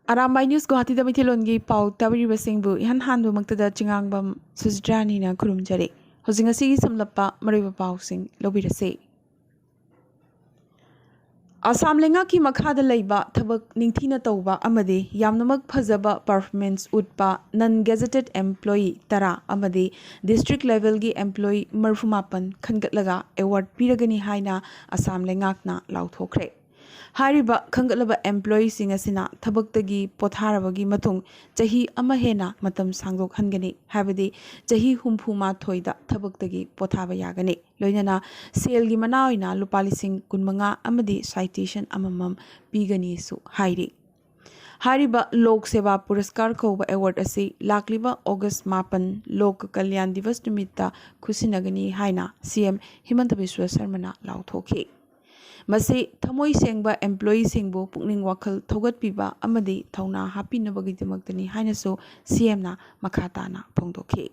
Arambai News Guwahati da Mithilongi Pau Tabiri Singbu Ihan Handu Maktada Chingangbam Susidrani na Kurumjari. Hosing a sea samlapa Mariva Pausing Lobirase. Assam Lenga ki Makada Laiba Tabak Ningtina Toba Amade Yamnamak Pazaba performance Utpa non-gazetted employee Tara Amade district level gi employee Murfumapan Kangatlaga award Piragani Haina Assam Lengakna Lauthokre. Hariba Kangalaba employees sing asina Tabakagi Potharabagi Matung Jahi Amahena Matam Sangok Hangani Habadi Jahi Humpuma Toida Tabakagi Potaba Yagani Loinana Selgi Manawina Lupalising Kunmanga Amadi citation Amamam Pigani Su Hairi Hariba Lok Seva Puraskar Koba Award Asi Lakliba August Mapan Lok Kalyan Divas Numita Kusinagani Haina CM Himanta Biswa Sarmana Lauthoki Masi Tamoi Sengba employee Singbo Pukning Wakal Togat Piba Amadi Tauna Happy Nabagi Demaktani Hainaso CM Makatana Pongdoki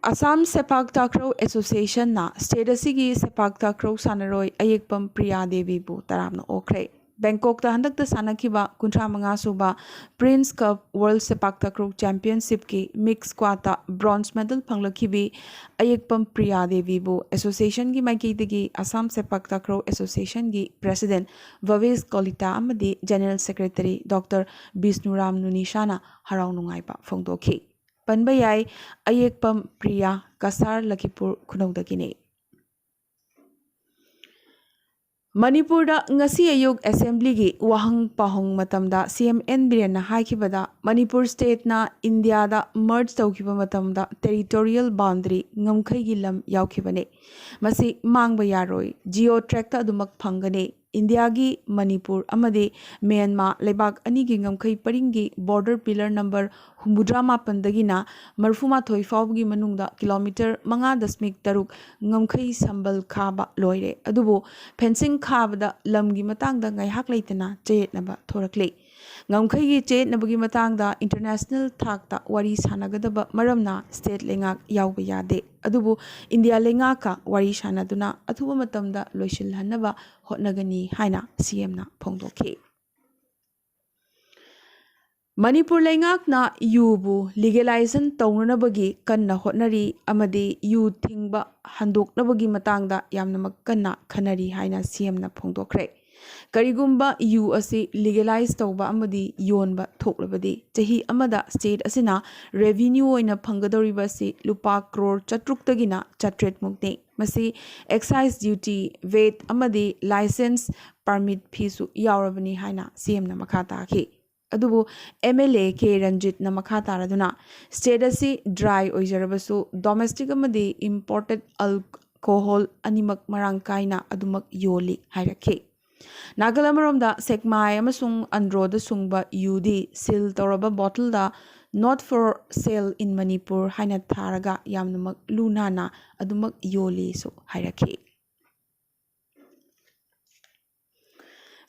Assam Sepak Takraw Association na State Asigi Sepak Takraw Sanaroi Ayekpam Priya Devi Bu Taramna Okre Bangkok ta handak ta sanakiba kuntra manga suba Prince Cup World Sepak Takraw Championship ki mix squad bronze medal phanglakhibi Ayekpam Priya Devi Bu Association gi maikidagi Assam Sepak Takraw Association gi President Vavesh Kolita amadi General Secretary Dr. Bisnuram Nunishana harau nungaiba phongdokhi Panbayai Ayekpam Priya Kasar Lakipur Khunongdagine Manipurda ngasi ayuk assembly gi wahang pahong matamda CMN Birena haikibada Manipur state na India da merge tawkiba matamda territorial boundary ngamkhai gi lam yaukibane masi mangba yaroi geo track ta adumak phangane India gi Manipur amade Myanmar lebak ani gi ngamkhai paringi border pillar number Humudra Mapandagina Marfuma Thoifab gi manungda kilometer manga dasmik taruk ngamkhai sambal khaba loire adubu fencing Khabada Lamgi Matangda Ngaihak Laitana Jet Naba Thorakle Ngamkhai Jet Nabagi Matangda International Thakta Wari Sanagadaba Maramna State Lengak Yaubayade Adubu India Lengaka Wari Sanaduna Atuba Matamda Loishil Hanaba Hotnagani Haina CM na Pongdoke Manipur Lengak na Yubu legalization Taunabagi Kanna Hotnari Amade Yu Thingba Handok Nabagi Matangda Yamnamak Kanna Kanari Haina CM na Pongdokre Karigumba Yu Asi legalize Tauba Amadi Yonba Toklabadi Jahi Amada State Asina Revenue in a Pangadoribasi Lupa Crore Chatruktagina Chatret Mukne Masi excise duty VAT Amadi license permit Pisu Yaurabani Haina CM na Makata Ki Adubu MLA K Ranjit na makataraduna state asi dry oijarabasu domestic amadi imported alcohol animak marangkaina adumak yoli hairake Nagalamaromda sekmai amasung androda sungba UD seal toraba bottle da not for sale in Manipur haina tharaga yamnamak lunana adumak yoli so hairake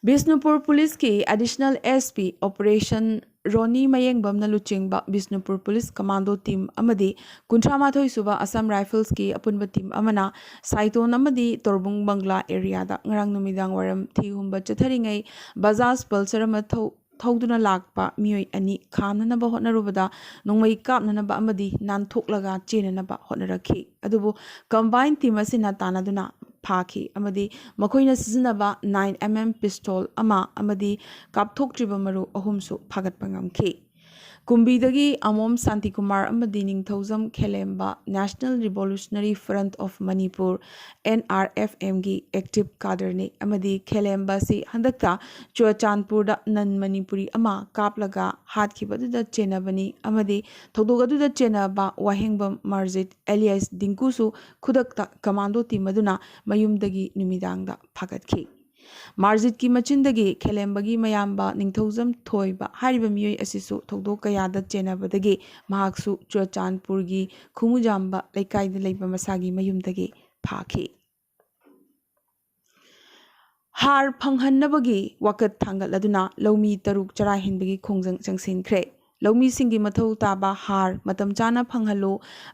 Bisnupur Police ki additional SP Operation Roni Mayengbam na luchingba Bisnupur Police Commando Team amadi Kuntramathoi suba Assam Rifles ki apunba team amana Saiton amadi Torbung Bangla area da ngarang numidang waram thihumba chatharingai Bajaj Pulsar ama Thauduna lakpa mioi ani khamnanaba hotnarubada nongmai kapnanaba amadi nanthok chenanaba hotnarakhi adubu combined team asina tanaduna Paki amadi makoina sizinaba 9mm pistol ama amadi kapthoktriba maru ahumsu phagatpa ngamkhi Kumbidagi Amom Santikumar amadi Ningthozam Khelemba National Revolutionary Front of Manipur NRFM gi active cadre amadi Khelemba si handakta Chuachandpurda nan Manipuri ama kaplaga hatkibadda chenabani amadi thodogaduda chenaba wahengbam Marjit alias Dinkusu khudakta commando team aduna mayumdagi numidangda phagatki Marjit ki machindagi Khelembagi mayamba Ningthozam Thoiba hariba miyoi asisu thogdo kayada chenabadagi mahaksu Chuachandpurgi Khumujamba Laikaida Leiba Masagi mayumdagi phaki Har Panghannabagi Wakat Thangaladuna Lomi Taruk Chara Hinbagi Khongjang Changsinkre ꯂꯧꯃꯤꯁꯤꯡꯒꯤ ꯃꯊꯧ ꯇꯥꯕ ꯍꯥꯔ ꯃꯇꯝ ꯆꯥꯅ ꯐꯪꯍꯜꯂꯨ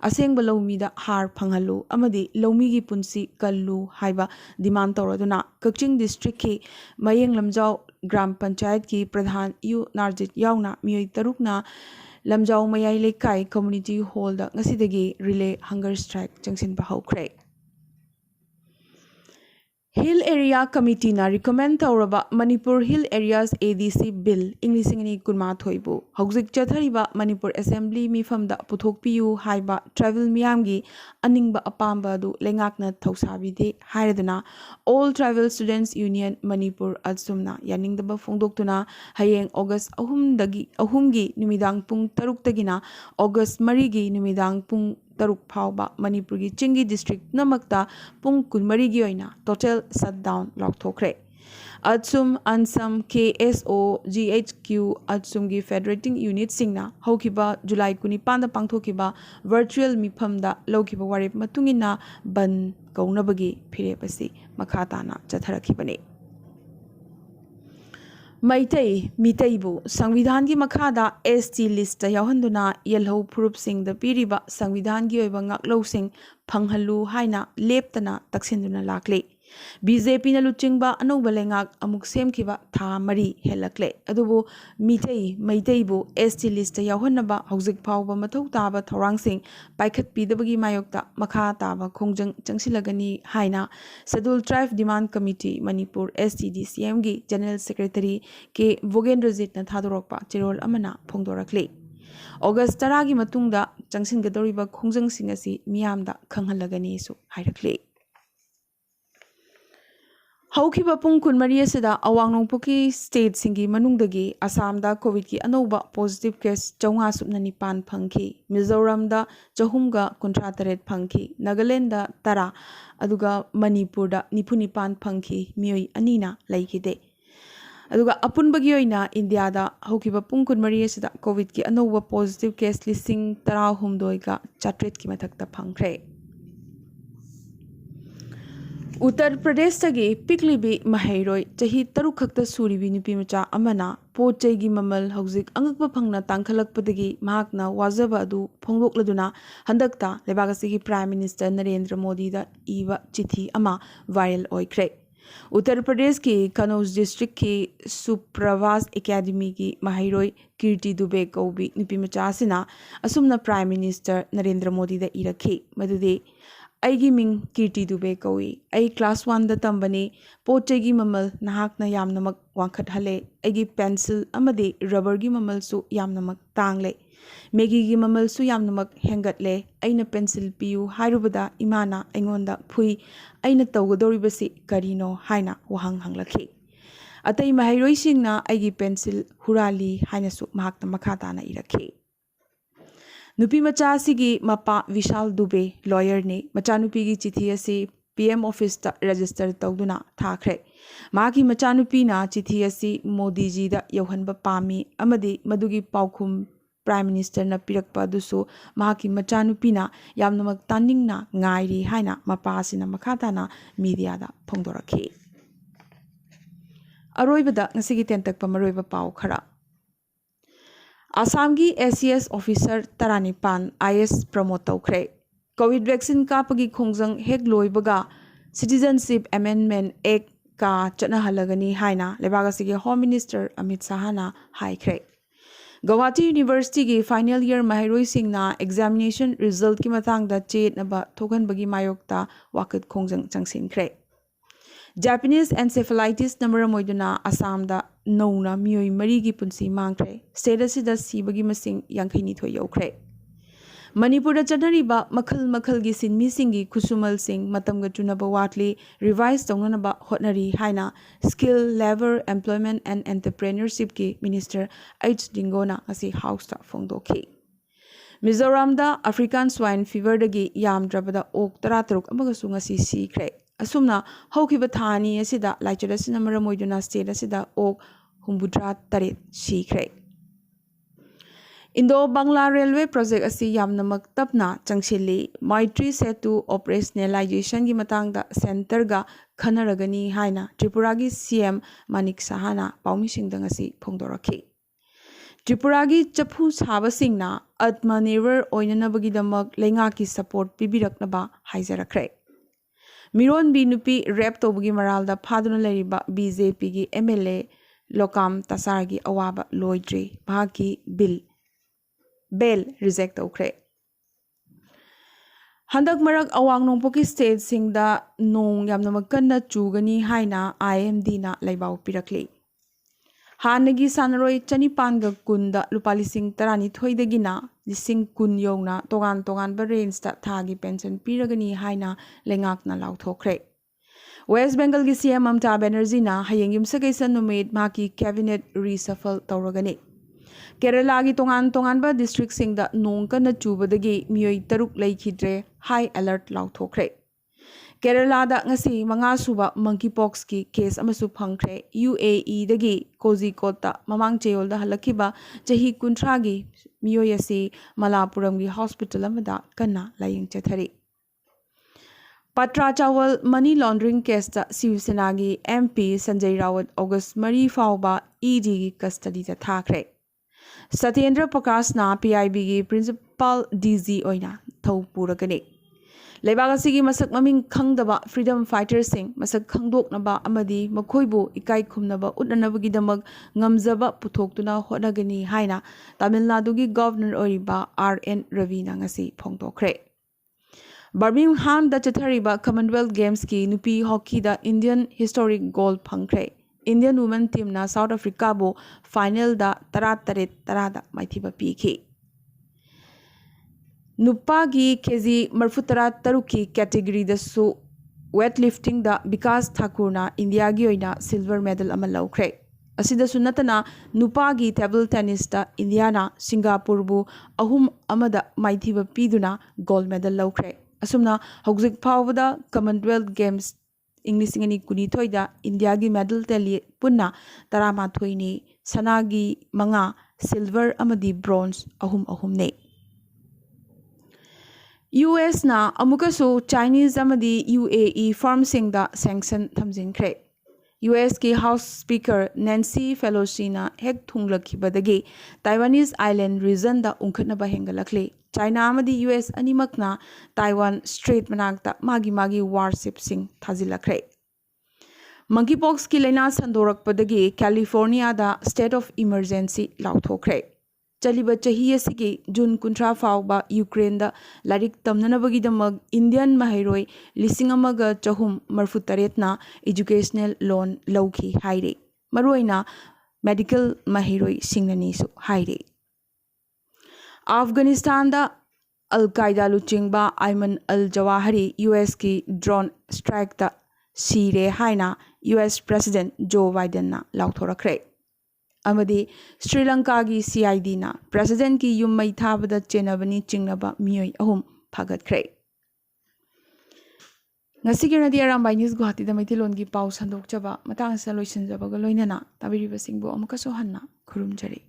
ꯑꯁꯦꯡꯕ ꯂꯧꯃꯤꯗ ꯍꯥꯔ ꯐꯪꯍꯜꯂꯨ ꯑꯃꯗꯤ ꯂꯧꯃꯤꯒꯤ ꯄꯨꯟꯁꯤ ꯀꯜꯂꯨ ꯍꯥꯏꯕ ꯗꯤꯃꯥꯟ ꯇꯧꯔꯗꯨꯅ ꯀꯛꯆꯤꯡ ꯗꯤꯁꯇ꯭ꯔꯤꯛꯀꯤ ꯃꯌꯦꯡ ꯂꯝꯖꯥꯎ ꯒ꯭ꯔꯥꯝ ꯄꯟꯆꯥꯌꯠꯀꯤ ꯄ꯭ꯔꯙꯥꯟ ꯌꯨ ꯅꯥꯔꯖꯤꯠ ꯌꯥꯎꯅ ꯃꯤꯑꯣꯏ 3ꯅ ꯂꯝꯖꯥꯎ ꯃꯌꯥꯏ ꯂꯩꯀꯥꯏ ꯀꯝꯃꯨꯅꯤꯇꯤ ꯍꯣꯜꯗ ꯉꯁꯤꯗꯒꯤ ꯔꯤꯂꯦ ꯍꯪꯒꯔ ꯁ꯭ꯇ꯭ꯔꯥꯏꯛ ꯆꯪꯁꯤꯟꯕ ꯍꯧꯈ꯭ꯔꯦ Hill Area Committee na recommend tauraba Manipur Hill Areas ADC Bill English ingani kunma thoibu hauzik chathariba Manipur Assembly mifamda puthokpiyu haiba tribal miyamgi aningba apamba du lengakna thausabi hairaduna All Tribal Students Union Manipur adsumna yaningdaba phongdoktuna hayeng August 3 numidang pung 6 tagina August 3 gi numidang pung 6 phawba Manipur gi Chingi district namakta pung 12 gi oina total shutdown laukthokre Adsum Ansam KSO GHQ Adsum gi federating unit singna haukiba July 19 da pangthokiba virtual mifamda laukiba warip matungina ban kaunabagi phirepasi makhatana chatharakibane Maitai Mitaibu Sangvidhan gi Makada ST list Yahanduna Yelho Purup Singh the Piriba Sangvidhan gi oiba ngaklo sing phanghalu haina leptana taksinduna lakle BJP na luchingba anoba lengak amuk semkiba tha mari helakle adubu Maitai bu ST list yahonnaba hauzik phawba mathau taba thorang sing paikhat pidabagi mayokta makha taba khongjang changsilagani haina Schedule Tribe Demand Committee Manipur STDCM gi General Secretary K Vogendrajit na thadorokpa chirol amana phongdorakle August 10 gi matungda changsingadoriba khongjang sing asi miyamda khanghalagani su hairakle Haukiba pung kunmari asida awang nongpuki state singi manungdagi Assamda COVID ki anoba positive case 409 phangki Mizoramda 338 phangki Nagalandda 10 aduga Manipurda 99 phangki mioi anina laikide aduga apunbagi oina Indiada haukiba pung kunmari asida COVID ki anoba positive case listing 13 ga chatret ki mathakta phangkhre Uttar Pradesh tagi piklibi mahairoi chahi taruk khakta suribi nupi macha amana pochai gi mamal hauzik angakpa phangna tangkhalakpadagi mahakna wajaba adu phongdokladuna handakta lebagasi gi Prime Minister Narendra Modi da iwa chithi ama viral oikre Uttar Pradesh ki Kanauj district ki Supravas Academy ki mahairoi Kirti Dubey Kaubi nupi macha asina asumna Prime Minister Narendra Modi da irakhi madude Aigi ming Kirti Dubey kawi ai class 1 da tambani pochai gi mamal nahakna yamnamak wangkhat hale aigi pencil amadi rubber gi mamal su yamnamak tangle megi gi mamal su yamnamak hengatle aina pencil piu hairubada imana aingonda phui aina tawgadoribasi karino haina wahang hanglakhi atai mahairoi singna aigi pencil hurali haina su mahakna makhata na irakhi Nupi macha asigi mapa Vishal Dubey lawyer ne macha nupi gi chithi asi PM office ta register tawduna thakre magi macha nupi na chithi asi Modi ji da yauhanba pami amadi madugi paukhum Prime Minister na pirakpa dusu magi macha nupi na yamnamak taning na ngairi haina mapa asina makhata na media da phongdorakhi Aroibada ngasigi tentakpa maroiba pau khara Assam gi SCS officer 19 IS promote tawkhre COVID vaccine kapagi khongjang hek loibaga Citizenship Amendment Act ka chana halagani haina lebagasi gi Home Minister Amit Sahana haikhre Guwahati University gi final year mahairoi singna examination result ki matangda chetnaba thokanbagi mayokta wakat khongjang changsinkhre Japanese encephalitis number moiduna Assam da Nona mioi mari gi punsi mangkhre state asida sibagi masing yangkhaini thoi yaukre Manipur da chanariba makhal gi sinmi singi khusumal sing matamga chunaba watli revise tawnanaba hotnari haina skill labor employment and entrepreneurship ki minister H Dingona asi house ta phongdokhi Mizoram da African swine fever dagi yamdrabada ok 13 amaga su ngasi sikre Asumna haukiba thani asida laichada sinamara moiduna state asida ok humbudra taret sikre Indo Bangla Railway project asi yamnamak tapna changshili Maitri Setu operationalization gi matangda center ga khanaragani haina Tripura gi CM Manik Sahana paumisingdang asi phongdorakhi त्रिपुरागी चफू साबसिंगना आत्मनिर्भर ओइननबगिदमक लेंगाकी support पिबिरकनबा हाइजरखरे मिरोनबी नुपी rape तोबगी मरालदा फादुना लेरिबा BJP की MLA लोकाम तसारगी अवाबा लोइद्री भाकी bell reject तौखरे हंदक मरक अवांग नोंपोकी state सिंगदा नोंग यामनमक कन्ना चूगनी हाइना IMD ना लेबाव पिरकले हानगी सानरोय चनिपानग कुंदा लुपा लिसिंग तरानी थोइदगिना लिसिंग कुन यौना तोगान तोगान रेंजता थागी पेंशन पीरगनी हाइना लेंगाकना लाउथोखरे वेस्ट बेंगल की CM ममता बनर्जी ना हयेंग युमसगैसन नुमेट माकी कैबिनेट रिसफल तौरगनी केरला की तोगान तोगान डिस्ट्रिक्ट सिंगदा नोंग कन्ना चूबदगी मियोय तरुक लेखिद्रे हाई अलर्ट लाउथोखरे केरलादा ngasi manga suba monkeypox ki case amasu phangkhre UAE dagi Kozhikode mamang cheyolda halakiba chahi kunthra gi miyoy asi Malapuram gi hospital amada kanna laying chathari Patra Chawal money laundering case ta Sivsena gi MP Sanjay Rawat August Mari fauba ED gi custody ta thakre Satyendra Prakash na PIB gi principal DG oina thau purakani लेबागसिगी मसक ममिंग खंगदबा freedom fighter सिंग मसक खंगदोकनबा अमदी मखोइबु इकाई खुमनबा उडनबगिदमक ngamjaba पुथोक्तुना होनगनी हाइना तमिलनाडुगी गवर्नर ओरिबा RN रवि ना ngasi फोंगतोखरे बर्मिंगहाम दा चथरिबा कॉमनवेल्थ गेम्स की नुपी हॉकी दा इंडियन हिस्टोरिक गोल्ड फंगखरे इंडियन वुमेन टीम ना साउथ अफ्रीका बो फाइनल दा 13-13 दा माइथिबा पीखी नुपागी केजी मरफुतरा तरुकी कैटेगरी दसु वेट लिफ्टिंग दा विकास ठाकुर ना इंडिया की ओइना सिल्वर मेडल अमा लौखरे असिदसु नतना नुपागी टेबल टेनिस दा इंडिया ना सिंगापुर बु अहुम अमदा माइथिबा पीदुना गोल्ड मेडल लौखरे असुमना हौजिक फावदा कॉमनवेल्थ गेम्स इंग्लिशिंगनी कुनिथोइदा इंडिया की मेडल तेली पुन्ना 13 नि सनागी मंगा सिल्वर अमदी ब्रोंज अहुम ने US na amukasu Chinese amadi UAE firm singda sanction thamjinkhre US ki House Speaker Nancy Pelosi na hek thunglakibadagi Taiwanese island region da unkhatnaba hengalakle China amadi US animakna Taiwan Strait manakta magi warship sing thazilakre Monkeypox ki laina sandorakpadagi California da state of emergency lauthokre चलिबा चाही असिगी जून 19 फाउबा Ukraine दा लारिक तमननबगिदमग Indian महिरोय 1448 ना educational loan लौखी हाइरे मरोइना medical महिरोय सिंगननीसु हाइरे Afghanistan दा अल कायदा लुचिंगबा आयमन अल जवाहरी US की drone strike दा सीरे हाइना US president Joe Biden ना लाउथोरखरे अमदी श्रीलंका की CID ना प्रेसिडेंट की युम्मई थाबदा चेनबनी चिंगनबा मियोय अहुम फागतखरे ngasi nadi Arambai News Guwahati da Maithiloon gi paw sandokchaba matang sa loisinjaba ga loinana tabiriba singbo amaka so hanna khurumjari